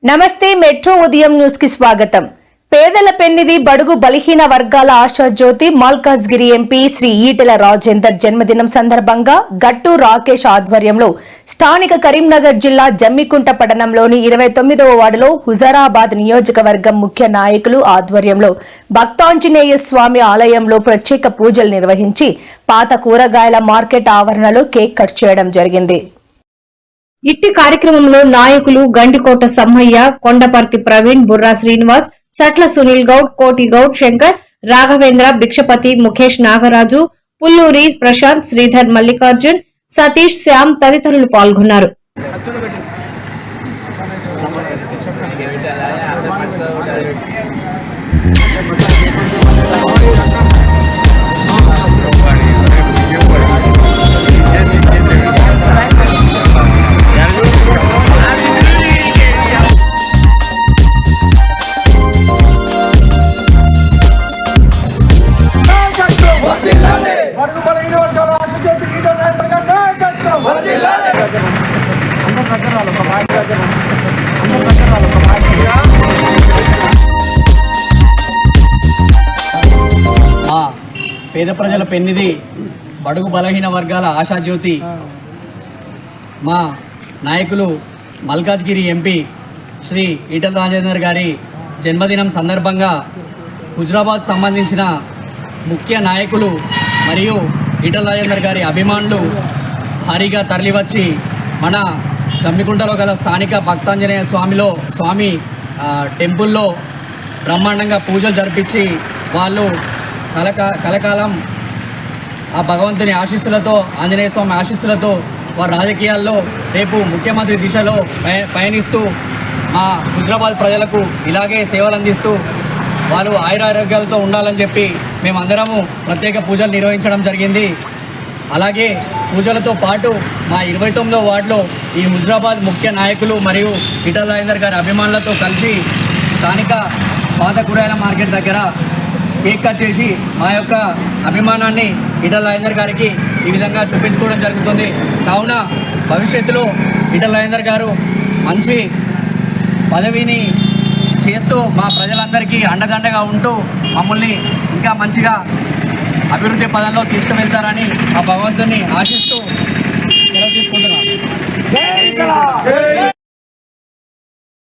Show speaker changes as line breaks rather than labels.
నమస్తే మెట్రో ఉదయం న్యూస్ కి స్వాగతం. పేదల పెన్నిది బడుగు బలహీన వర్గాల ఆశాజ్యోతి మల్కాజ్గిరి ఎంపీ శ్రీ ఈటెల రాజేందర్ జన్మదినం సందర్భంగా గట్టు రాకేష్ ఆధ్వర్యంలో స్థానిక కరీంనగర్ జిల్లా జమ్మికుంట పట్టణంలోని 29వ వార్డులో హుజరాబాద్ నియోజకవర్గం ముఖ్య నాయకులు ఆధ్వర్యంలో భక్తాంజనేయ స్వామి ఆలయంలో ప్రత్యేక పూజలు నిర్వహించి పాత కూరగాయల మార్కెట్ ఆవరణలో కేక్ కట్ చేయడం జరిగింది. ఇట్టి కార్యక్రమంలో నాయకులు గండికోట సమ్మయ్య, కొండపర్తి ప్రవీణ్, బుర్రా శ్రీనివాస్, సట్ల సునీల్ గౌడ్, కోటి గౌడ్, శంకర్, రాఘవేంద్ర, భిక్షపతి, ముఖేష్, నాగరాజు, పుల్లూరి ప్రశాంత్, శ్రీధర్, మల్లికార్జున్, సతీష్, శ్యామ్ తదితరులు పాల్గొన్నారు.
పేద ప్రజల పెన్నిది బడుగు బలహీన వర్గాల ఆశాజ్యోతి మా నాయకులు మల్కాజ్గిరి ఎంపీ శ్రీ ఈటెల రాజేందర్ గారి జన్మదినం సందర్భంగా హుజరాబాద్ సంబంధించిన ముఖ్య నాయకులు మరియు ఈటెల రాజేందర్ గారి అభిమానులు భారీగా తరలివచ్చి మన జమ్మికుంటలో గల స్థానిక భక్తాంజనేయ స్వామి టెంపుల్లో బ్రహ్మాండంగా పూజలు జరిపించి వాళ్ళు కలకాలం ఆ భగవంతుని ఆశీస్సులతో, ఆంజనేయ స్వామి ఆశీస్సులతో వారి రాజకీయాల్లో రేపు ముఖ్యమంత్రి దిశలో పయనిస్తూ మా హుజరాబాద్ ప్రజలకు ఇలాగే సేవలు అందిస్తూ వాళ్ళు ఆయురారోగ్యాలతో ఉండాలని చెప్పి మేమందరము ప్రత్యేక పూజలు నిర్వహించడం జరిగింది. అలాగే పూజలతో పాటు మా 29వ వార్డులో ఈ హుజరాబాద్ ముఖ్య నాయకులు మరియు ఈటెల రాజేందర్ గారి అభిమానులతో కలిసి స్థానిక పాత కూరగాయల మార్కెట్ దగ్గర కేక్ కట్ చేసి మా యొక్క అభిమానాన్ని ఈటెల రాజేందర్ గారికి ఈ విధంగా చూపించుకోవడం జరుగుతుంది. కావున భవిష్యత్తులో ఈటెల రాజేందర్ గారు మంచి పదవిని చేస్తూ మా ప్రజలందరికీ అండదండగా ఉంటూ మమ్మల్ని ఇంకా మంచిగా అభివృద్ధి పదంలో తీసుకువెళ్తారని ఆ భగవంతుని ఆశిస్తూ సెలవు తీసుకుంటున్నాను.